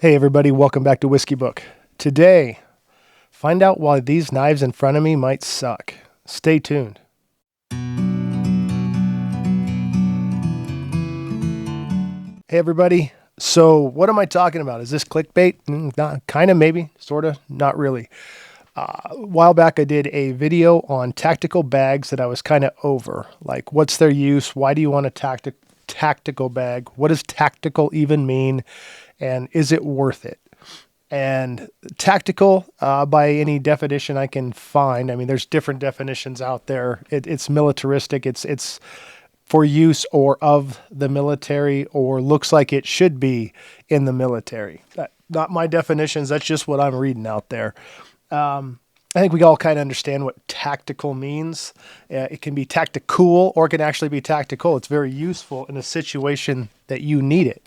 Hey everybody, welcome back to Whiskey Book. Today, find out why these knives in front of me might suck. Stay tuned. Hey everybody, so what am I talking about? Is this clickbait? Not, kind of, maybe, sort of, not really. A while back I did a video on tactical bags that I was kind of over. Like, what's their use? Why do you want a tactical bag? What does tactical even mean? And is it worth it? And tactical, by any definition I can find, I mean, there's different definitions out there. It's militaristic. It's for use or of the military, or looks like it should be in the military. Not my definitions. That's just what I'm reading out there. I think we all kind of understand what tactical means. It can be tactical, or it can actually be tactical. It's very useful in a situation that you need it.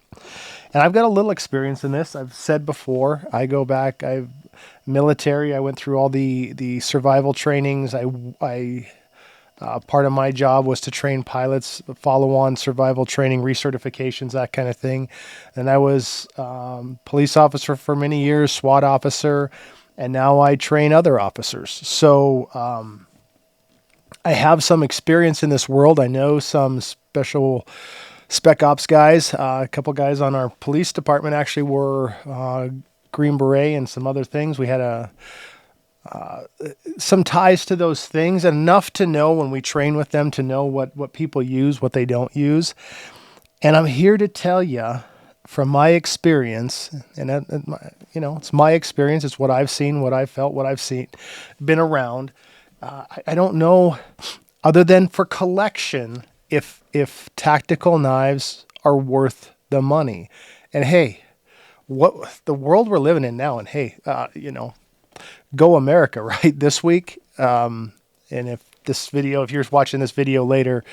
And I've got a little experience in this. I've said before, I go back, I've military. I went through all the survival trainings. Part of my job was to train pilots, follow on survival training, recertifications, that kind of thing. And I was police officer for many years, SWAT officer, and now I train other officers. So I have some experience in this world. I know some special spec ops guys. A couple guys on our police department actually were Green Beret and some other things. We had some ties to those things, enough to know when we train with them to know what people use, what they don't use. And I'm here to tell you from my experience, and it's my experience. It's what I've seen, what I've felt, what I've seen, been around. I don't know, other than for collection, if tactical knives are worth the money. And hey, what the world we're living in now, and hey, go America, right? This week, and if you're watching this video later,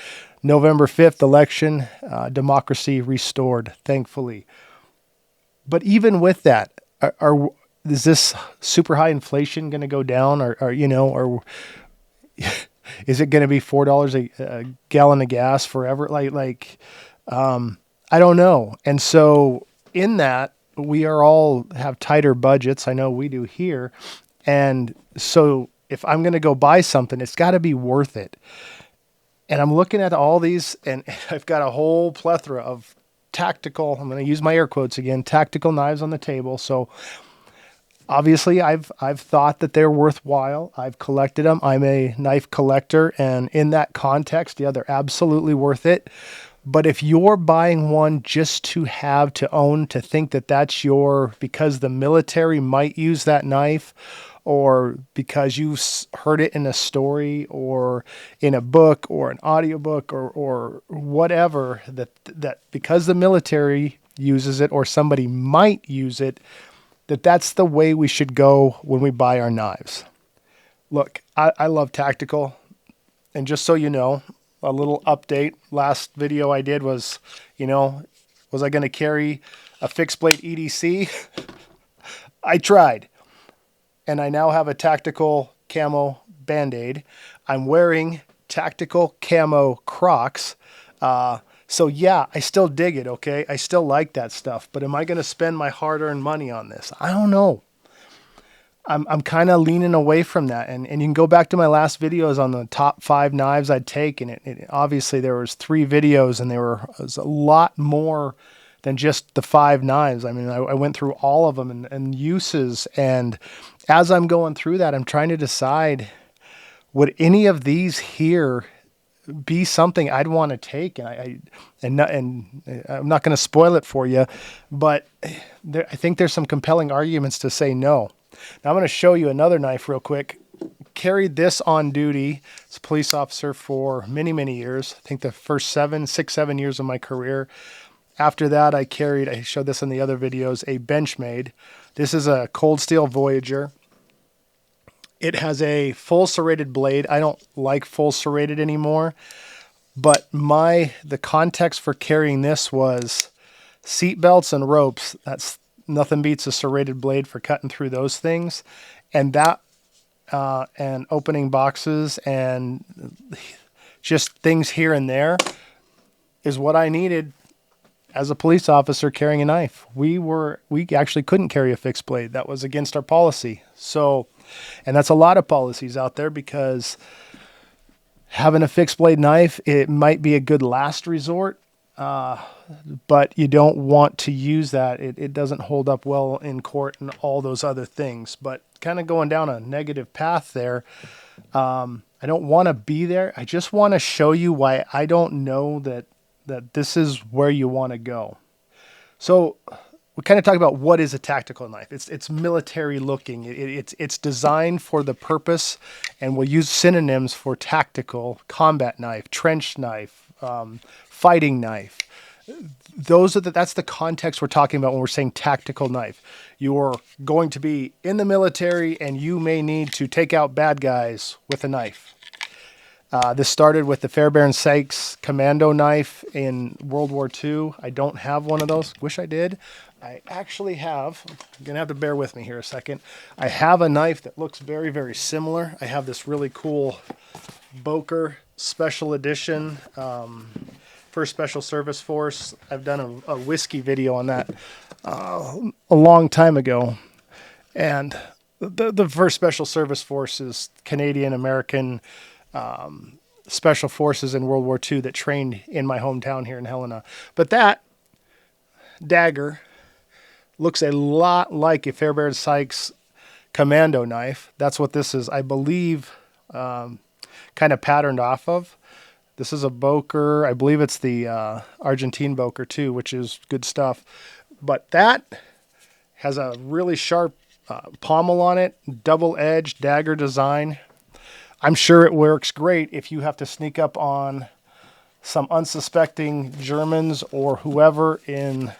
November 5th election, democracy restored, thankfully. But even with that, is this super high inflation going to go down, or is it going to be $4 a gallon of gas forever? I don't know. And so in that, we are all have tighter budgets. I know we do here. And so if I'm going to go buy something, it's got to be worth it. And I'm looking at all these, and I've got a whole plethora of tactical, I'm going to use my air quotes again, tactical knives on the table. So obviously, I've thought that they're worthwhile. I've collected them. I'm a knife collector, and in that context, yeah, they're absolutely worth it. But if you're buying one just to have, to own, to think that that's because the military might use that knife, or because you heard it in a story or in a book or an audiobook or whatever, that because the military uses it or somebody might use it, that's the way we should go when we buy our knives. Look, I love tactical. And just so you know, a little update. Last video I did was, was I going to carry a fixed blade EDC? I tried. And I now have a tactical camo Band-Aid. I'm wearing tactical camo Crocs. So yeah, I still dig it, okay? I still like that stuff. But am I going to spend my hard-earned money on this? I don't know. I'm kind of leaning away from that. And you can go back to my last videos on the top 5 knives I'd take. And it obviously there was 3 videos, and there was a lot more than just the 5 knives. I mean, I went through all of them and uses. And as I'm going through that, I'm trying to decide, would any of these here be something I'd want to take? And I'm not going to spoil it for you, but I think there's some compelling arguments to say no. Now I'm going to show you another knife real quick. Carried this on duty as a police officer for many, many years. I think the first 7 years of my career. After that, I showed this in the other videos, a Benchmade. This is a cold steel Voyager. It has a full serrated blade. I don't like full serrated anymore, but the context for carrying this was seat belts and ropes. That's nothing beats a serrated blade for cutting through those things, and and opening boxes and just things here and there is what I needed as a police officer carrying a knife. We actually couldn't carry a fixed blade. That was against our policy. So, and that's a lot of policies out there, because having a fixed blade knife, it might be a good last resort, but you don't want to use that. It doesn't hold up well in court and all those other things. But kind of going down a negative path there. I don't want to be there. I just want to show you why I don't know that this is where you want to go. So we kind of talk about what is a tactical knife. It's military looking. It's designed for the purpose, and we'll use synonyms for tactical: combat knife, trench knife, fighting knife. That's the context we're talking about when we're saying tactical knife. You're going to be in the military, and you may need to take out bad guys with a knife. This started with the Fairbairn Sykes commando knife in World War II. I don't have one of those. Wish I did. I actually have. You're going to have to bear with me here a second. I have a knife that looks very, very similar. I have this really cool Becker Special Edition, First Special Service Force. I've done a whiskey video on that a long time ago. And the First Special Service Force is Canadian-American special forces in World War II that trained in my hometown here in Helena. But that dagger looks a lot like a Fairbairn Sykes commando knife. That's what this is, I believe, kind of patterned off of. This is a Becker. I believe it's the Argentine Becker too, which is good stuff. But that has a really sharp pommel on it, double-edged dagger design. I'm sure it works great if you have to sneak up on some unsuspecting Germans or whoever in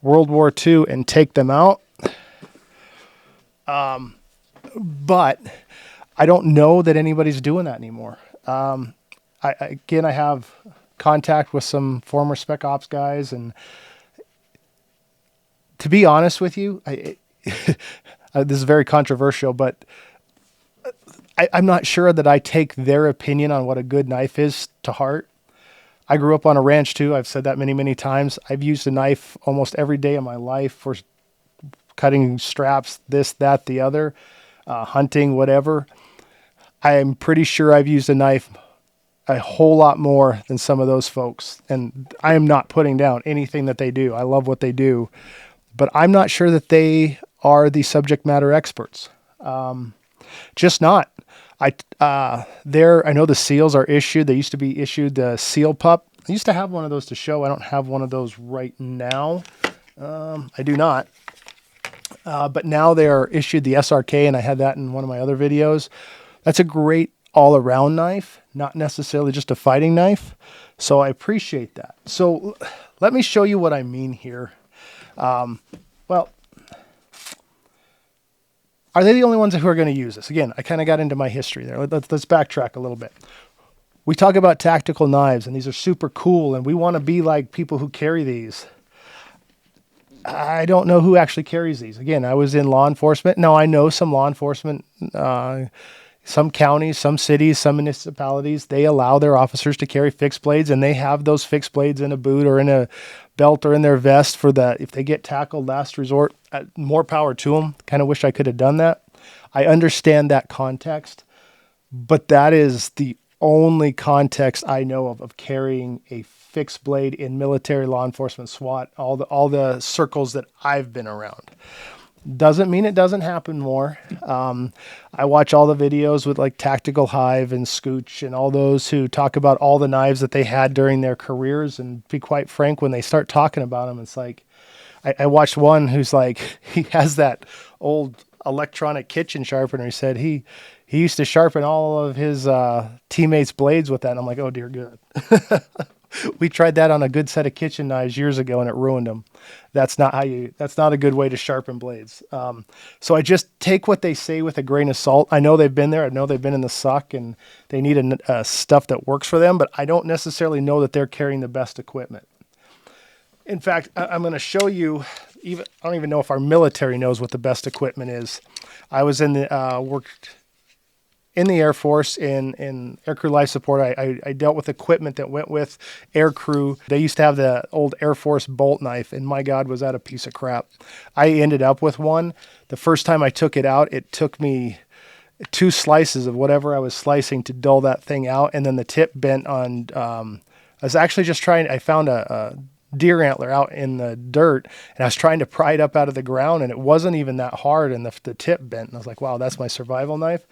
World War II and take them out. But I don't know that anybody's doing that anymore. I have contact with some former Spec Ops guys, and to be honest with you, this is very controversial, but I'm not sure that I take their opinion on what a good knife is to heart. I grew up on a ranch too. I've said that many, many times. I've used a knife almost every day of my life for cutting straps, this, that, the other, hunting, whatever. I'm pretty sure I've used a knife a whole lot more than some of those folks. And I am not putting down anything that they do. I love what they do. But I'm not sure that they are the subject matter experts. Just not. I know the seals are issued. They used to be issued the seal pup. I used to have one of those to show. I don't have one of those right now. I do not. But now they are issued the SRK, and I had that in one of my other videos. That's a great all-around knife, not necessarily just a fighting knife. So I appreciate that. So let me show you what I mean here. Well, are they the only ones who are going to use this? Again, I kind of got into my history there. Let's backtrack a little bit. We talk about tactical knives, and these are super cool, and we want to be like people who carry these. I don't know who actually carries these. Again, I was in law enforcement. Now, I know some law enforcement, some counties, some cities, some municipalities, they allow their officers to carry fixed blades, and they have those fixed blades in a boot or in a belt or in their vest for that. If they get tackled, last resort, more power to them. Kind of wish I could have done that. I understand that context, but that is the only context I know of carrying a fixed blade in military, law enforcement, SWAT, all the circles that I've been around. Doesn't mean it doesn't happen more. I watch all the videos with like Tactical Hive and Scooch and all those who talk about all the knives that they had during their careers. And to be quite frank, when they start talking about them, it's like, I watched one who's like, he has that old electronic kitchen sharpener. He said he used to sharpen all of his teammates' blades with that. And I'm like, oh dear God. We tried that on a good set of kitchen knives years ago, and it ruined them. That's not a good way to sharpen blades. So I just take what they say with a grain of salt. I know they've been there. I know they've been in the suck, and they need stuff that works for them, but I don't necessarily know that they're carrying the best equipment. In fact, I'm going to show you, I don't even know if our military knows what the best equipment is. I was worked in the Air Force, in aircrew life support, I dealt with equipment that went with aircrew. They used to have the old Air Force bolt knife, and my God, was that a piece of crap. I ended up with one. The first time I took it out, it took me 2 slices of whatever I was slicing to dull that thing out, and then the tip bent on. I was actually just trying. I found a deer antler out in the dirt, and I was trying to pry it up out of the ground, and it wasn't even that hard, and the tip bent. And I was like, wow, that's my survival knife.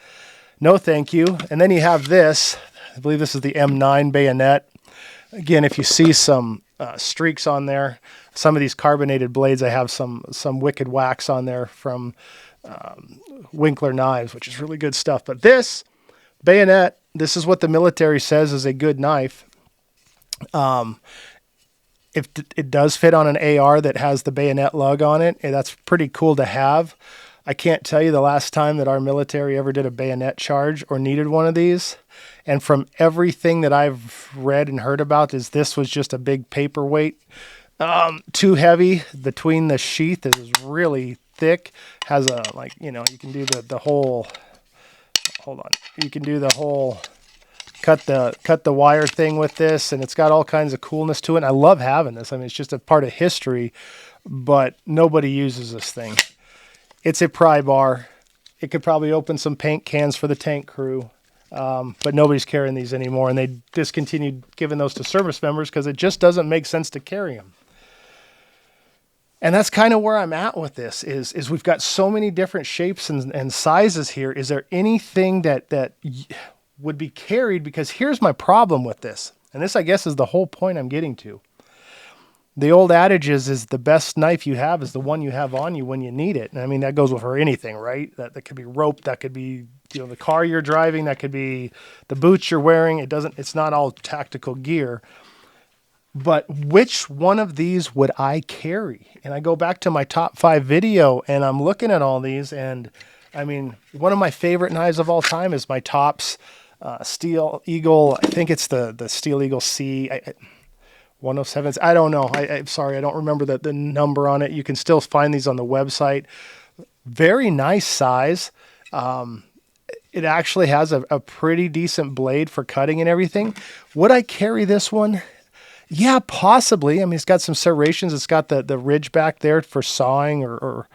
No, thank you. And then you have this. I believe this is the M9 bayonet. Again, if you see some streaks on there, some of these carbonated blades, I have some wicked wax on there from Winkler knives, which is really good stuff. But this bayonet, this is what the military says is a good knife. If it does fit on an AR that has the bayonet lug on it, and that's pretty cool to have. I can't tell you the last time that our military ever did a bayonet charge or needed one of these. And from everything that I've read and heard about, is this was just a big paperweight. Too heavy. Between the sheath is really thick. Has a, like, you know, you can do the whole, hold on. You can do the whole cut the wire thing with this, and it's got all kinds of coolness to it. And I love having this. I mean, it's just a part of history, but nobody uses this thing. It's a pry bar. It could probably open some paint cans for the tank crew, but nobody's carrying these anymore, and they discontinued giving those to service members because it just doesn't make sense to carry them. And that's kind of where I'm at with this, is we've got so many different shapes and sizes here. Is there anything that would be carried? Because here's my problem with this, and this, I guess, is the whole point I'm getting to. The old adage is the best knife you have is the one you have on you when you need it. And I mean, that goes for anything, right? That could be rope, that could be, you know, the car you're driving, that could be the boots you're wearing. It's not all tactical gear. But which one of these would I carry? And I go back to my top 5 video, and I'm looking at all these, and I mean, one of my favorite knives of all time is my Tops Steel Eagle. I think it's the Steel Eagle C. 107s. I don't know. I'm sorry. I don't remember the number on it. You can still find these on the website. Very nice size. It actually has a pretty decent blade for cutting and everything. Would I carry this one? Yeah, possibly. I mean, it's got some serrations. It's got the ridge back there for sawing, or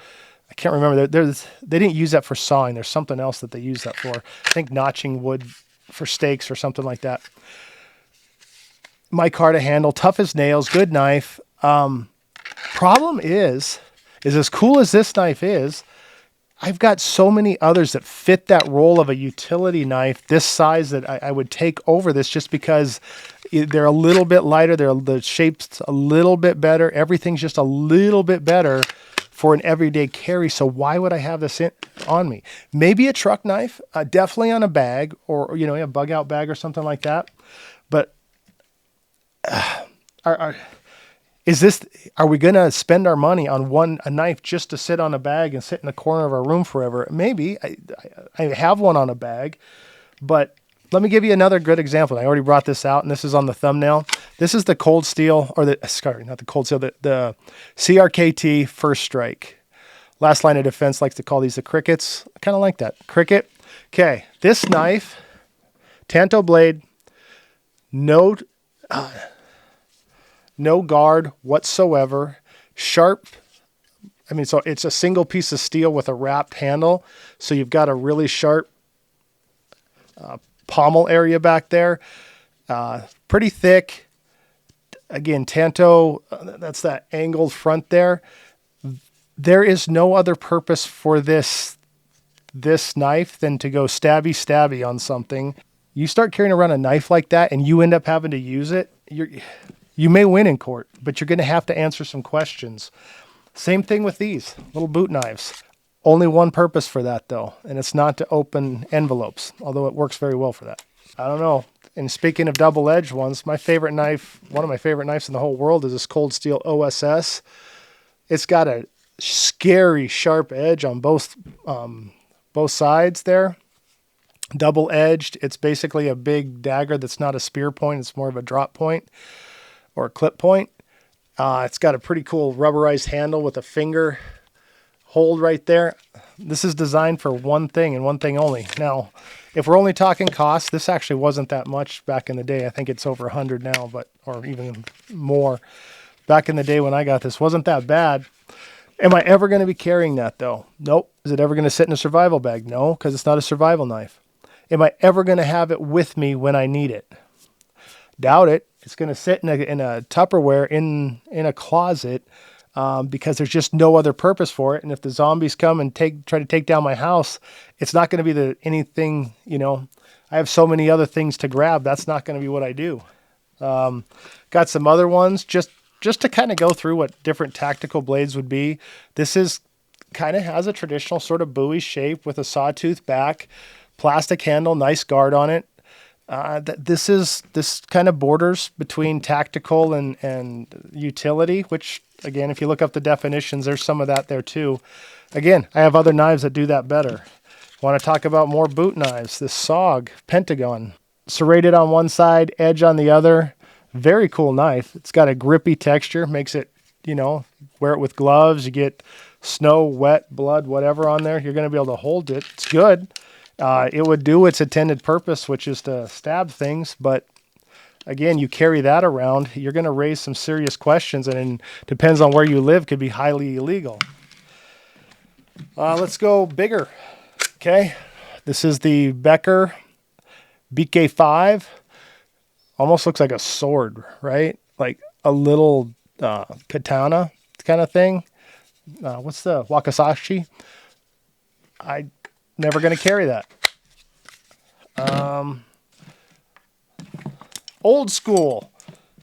I can't remember. They didn't use that for sawing. There's something else that they use that for. I think notching wood for stakes or something like that. Micarta handle, tough as nails, good knife. Problem is as cool as this knife is, I've got so many others that fit that role of a utility knife this size that I would take over this, just because they're a little bit lighter. The shape's a little bit better. Everything's just a little bit better for an everyday carry. So why would I have this on me? Maybe a truck knife, definitely on a bag, or, you know, a bug out bag or something like that. But are we going to spend our money on a knife just to sit on a bag and sit in the corner of our room forever? Maybe. I have one on a bag, but let me give you another good example. I already brought this out, and this is on the thumbnail. This is the Cold Steel, or not the Cold Steel, the CRKT First Strike. Last Line of Defense likes to call these the crickets. I kind of like that. Cricket. Okay, this knife, Tanto blade, no guard whatsoever. Sharp. I mean, so it's a single piece of steel with a wrapped handle. So you've got a really sharp pommel area back there. Pretty thick. Again, Tanto, that's that angled front there. There is no other purpose for this knife than to go stabby on something. You start carrying around a knife like that and you end up having to use it, you may win in court, but you're going to have to answer some questions. Same thing with these little boot knives. Only one purpose for that, though, and it's not to open envelopes, although it works very well for that. I don't know. And speaking of double-edged ones, one of my favorite knives in the whole world is this Cold Steel OSS. It's got a scary sharp edge on both sides there. Double-edged. It's basically a big dagger that's not a spear point. It's more of a drop point or a clip point. It's got a pretty cool rubberized handle with a finger hold right there. This is designed for one thing and one thing only. Now, if we're only talking cost, this actually wasn't that much back in the day. I think it's over 100 now, but or even more. Back in the day when I got this, wasn't that bad. Am I ever going to be carrying that though? Nope. Is it ever going to sit in a survival bag? No, because it's not a survival knife. Am I ever going to have it with me when I need it? Doubt it. It's going to sit in a Tupperware in a closet because there's just no other purpose for it. And if the zombies come and try to take down my house, it's not going to be anything, you know. I have so many other things to grab. That's not going to be what I do. Got some other ones just to kind of go through what different tactical blades would be. This is kind of has a traditional sort of buoy shape with a sawtooth back, plastic handle, nice guard on it. This kind of borders between tactical and utility, which again, if you look up the definitions, there's some of that there too. Again, I have other knives that do that better. Want to talk about more boot knives? This SOG Pentagon, serrated on one side, edge on the other. Very cool knife. It's got a grippy texture, makes it, you know, wear it with gloves. You get snow, wet, blood, whatever on there. You're going to be able to hold it. It's good. It would do its intended purpose, which is to stab things. But again, you carry that around, you're going to raise some serious questions, and depends on where you live, could be highly illegal. Let's go bigger. Okay. This is the Becker BK5. Almost looks like a sword, right? Like a little katana kind of thing. What's the wakizashi? I'm never going to carry that. Old school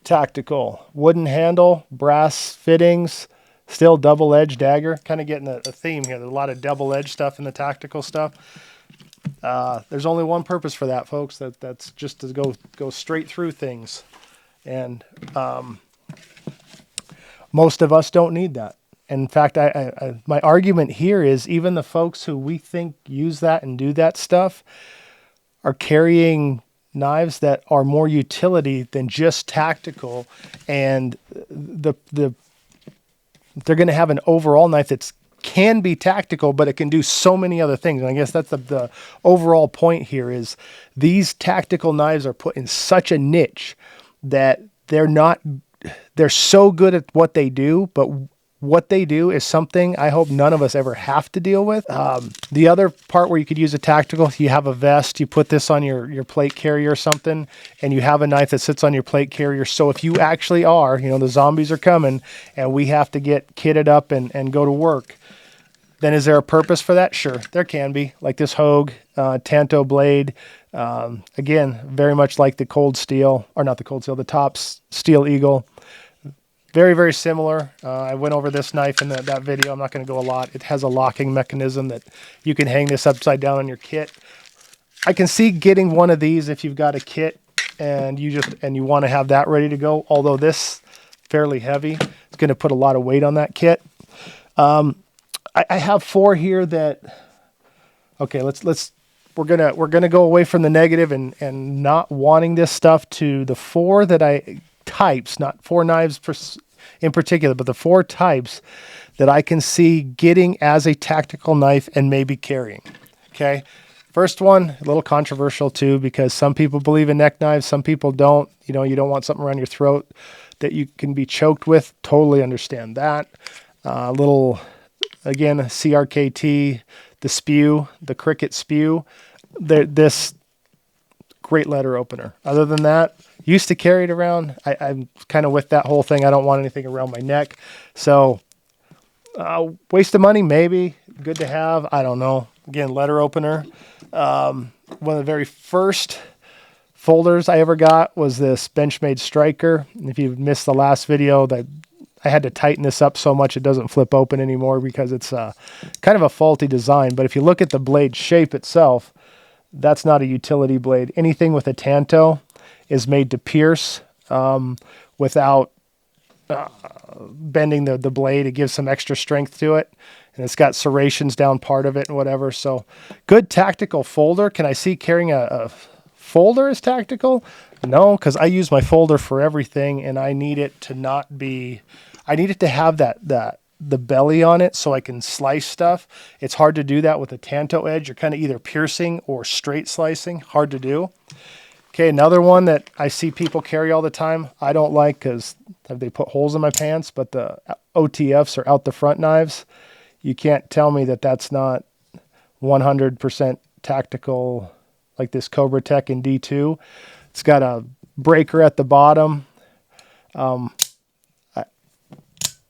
tactical. Wooden handle, brass fittings, still double-edged dagger. Kind of getting a theme here. There's a lot of double-edged stuff in the tactical stuff. There's only one purpose for that, folks. That's just to go straight through things. And most of us don't need that. In fact, my argument here is even the folks who we think use that and do that stuff are carrying knives that are more utility than just tactical. And they're going to have an overall knife that's can be tactical, but it can do so many other things. And I guess that's the overall point here is these tactical knives are put in such a niche that they're so good at what they do, but what they do is something I hope none of us ever have to deal with. The other part where you could use a tactical, you have a vest, you put this on your plate carrier or something, and you have a knife that sits on your plate carrier. So if you actually are, you know, the zombies are coming and we have to get kitted up and go to work, then is there a purpose for that? Sure, there can be. Like this Hogue Tanto blade. Again, very much like the Cold Steel, or not the Cold Steel, the Tops Steel Eagle. Very, very similar. I went over this knife in that video. I'm not going to go a lot. It has a locking mechanism that you can hang this upside down on your kit. I can see getting one of these if you've got a kit and you want to have that ready to go. Although this fairly heavy, it's going to put a lot of weight on that kit. I have four here that. Okay, we're gonna go away from the negative and not wanting this stuff to the four that types, not four knives in particular, but the four types that I can see getting as a tactical knife and maybe carrying. Okay. First one, a little controversial too, because some people believe in neck knives. Some people don't. You know, you don't want something around your throat that you can be choked with. Totally understand that. Again, CRKT, the spew, the Cricket spew, this great letter opener. Other than that, used to carry it around. I'm kind of with that whole thing. I don't want anything around my neck. So waste of money, maybe. Good to have. I don't know. Again, letter opener. One of the very first folders I ever got was this Benchmade Striker. And if you missed the last video, I had to tighten this up so much it doesn't flip open anymore because it's kind of a faulty design. But if you look at the blade shape itself, that's not a utility blade. Anything with a Tanto is made to pierce without bending the blade. It gives some extra strength to it. And it's got serrations down part of it and whatever. So good tactical folder. Can I see carrying a folder as tactical? No, because I use my folder for everything and I need it to not be... I need it to have that the belly on it so I can slice stuff. It's hard to do that with a tanto edge. You're kind of either piercing or straight slicing. Hard to do. Okay, another one that I see people carry all the time, I don't like because they put holes in my pants, but the OTFs are out the front knives. You can't tell me that that's not 100% tactical, like this Cobra Tech in D2. It's got a breaker at the bottom.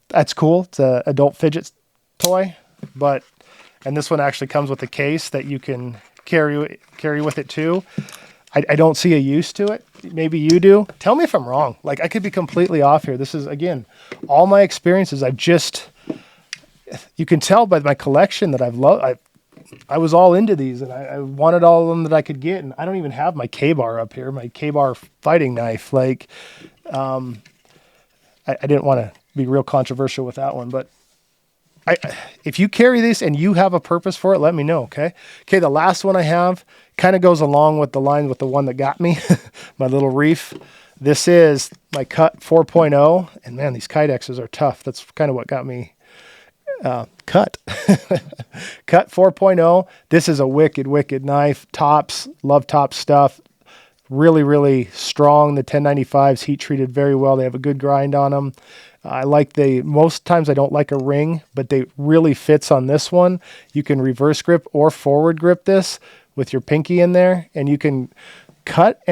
That's cool. It's an adult fidget toy, and this one actually comes with a case that you can carry with it too. I don't see a use to it. Maybe you do. Tell me if I'm wrong. Like, I could be completely off here. This is, again, all my experiences. You can tell by my collection that I was all into these, and I wanted all of them that I could get, and I don't even have my K-bar up here, my K-bar fighting knife. Like, I didn't want to be real controversial with that one, but if you carry these and you have a purpose for it, let me know, okay? Okay, the last one I have kind of goes along with the line with the one that got me, my little reef. This is my Cut 4.0, and man, these Kydexes are tough. That's kind of what got me cut. Cut 4.0. This is a wicked, wicked knife. Tops, love top stuff. Really, really strong. The 1095s heat treated very well. They have a good grind on them. I like most times I don't like a ring, but they really fits on this one. You can reverse grip or forward grip this with your pinky in there, and you can cut.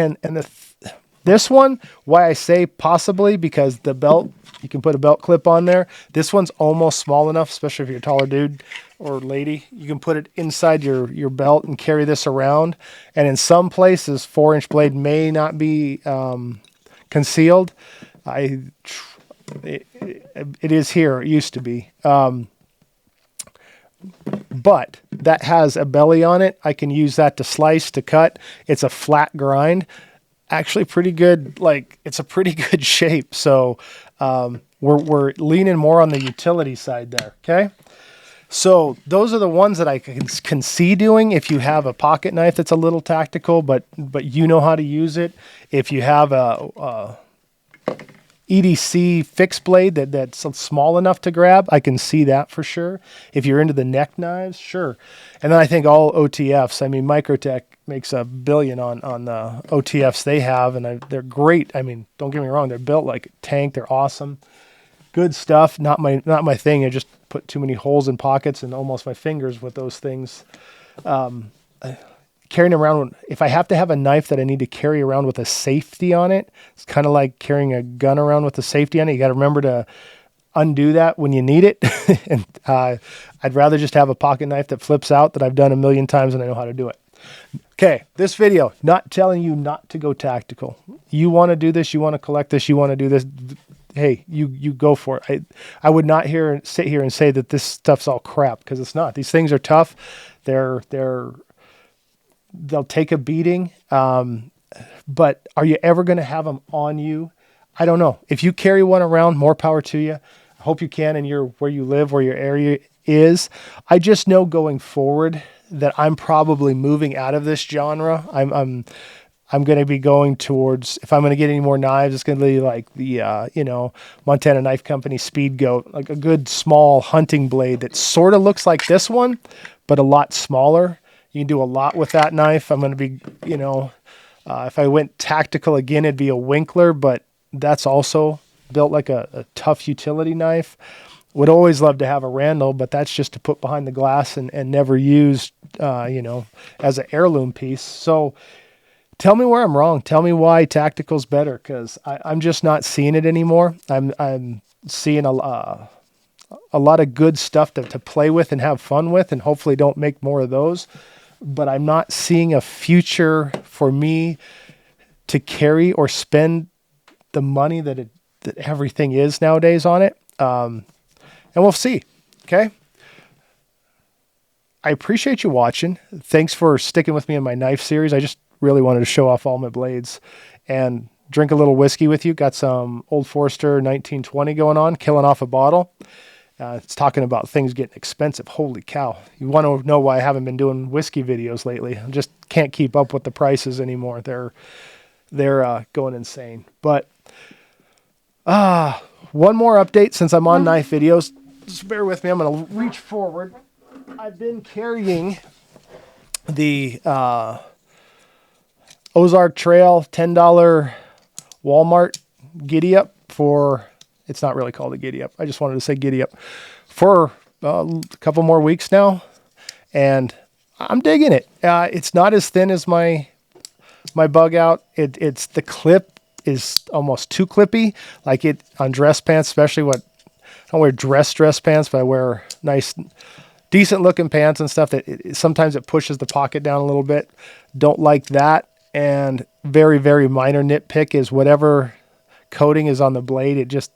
This one, why I say possibly, because the belt, you can put a belt clip on there. This one's almost small enough, especially if you're a taller dude or lady. You can put it inside your belt and carry this around. And in some places, 4-inch blade may not be concealed. It is here. It used to be. But that has a belly on it. I can use that to slice, to cut. It's a flat grind. Actually pretty good. Like, it's a pretty good shape. So we're leaning more on the utility side there. Okay. So those are the ones that I can see doing if you have a pocket knife that's a little tactical, but you know how to use it. If you have a EDC fixed blade that's small enough to grab, I can see that for sure. If you're into the neck knives, sure. And then I think all OTFs, I mean, Microtech makes $1 billion on the OTFs they have, and they're great. I mean, don't get me wrong, they're built like a tank. They're awesome. Good stuff. Not my thing. I just put too many holes in pockets and almost my fingers with those things. Carrying around, if I have to have a knife that I need to carry around with a safety on it, it's kind of like carrying a gun around with a safety on it. You got to remember to undo that when you need it. And I'd rather just have a pocket knife that flips out that I've done 1,000,000 times and I know how to do it. Okay, this video, not telling you not to go tactical. You want to do this, you want to collect this, you want to do this, hey, you go for it. I would not sit here and say that this stuff's all crap, because it's not. These things are tough. They'll take a beating, but are you ever going to have them on you? I don't know. If you carry one around, more power to you. I hope you can in where you live, where your area is. I just know going forward that I'm probably moving out of this genre. I'm going to be going towards, if I'm going to get any more knives, it's going to be like the Montana Knife Company Speed Goat, like a good small hunting blade that sort of looks like this one, but a lot smaller. You can do a lot with that knife. I'm going to be, if I went tactical again, it'd be a Winkler, but that's also built like a tough utility knife. Would always love to have a Randall, but that's just to put behind the glass and never used, as an heirloom piece. So tell me where I'm wrong. Tell me why tactical's better, because I'm just not seeing it anymore. I'm seeing a lot of good stuff to play with and have fun with, and hopefully don't make more of those. But I'm not seeing a future for me to carry or spend the money that everything is nowadays on it. And we'll see. Okay. I appreciate you watching. Thanks for sticking with me in my knife series. I just really wanted to show off all my blades and drink a little whiskey with you. Got some Old Forester 1920 going on, killing off a bottle. It's talking about things getting expensive. Holy cow. You want to know why I haven't been doing whiskey videos lately. I just can't keep up with the prices anymore. They're going insane. But one more update since I'm on knife videos. just bear with me. I'm going to reach forward. I've been carrying the Ozark Trail $10 Walmart Giddy Up for, it's not really called a Giddy Up. I just wanted to say Giddy Up for a couple more weeks now. And I'm digging it. It's not as thin as my bug out. It's the clip is almost too clippy, like it on dress pants, especially I don't wear dress pants, but I wear nice, decent looking pants and stuff that sometimes it pushes the pocket down a little bit. Don't like that. And very, very minor nitpick is whatever coating is on the blade, it just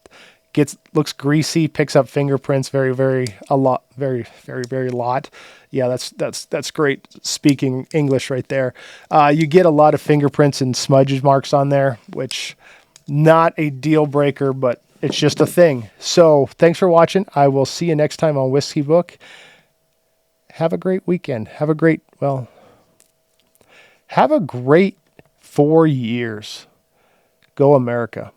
looks greasy, picks up fingerprints very, very lot. Yeah, that's great speaking English right there. You get a lot of fingerprints and smudge marks on there, which not a deal breaker, but it's just a thing. So thanks for watching. I will see you next time on Whiskey Book. Have a great weekend. Have a great 4 years. Go America.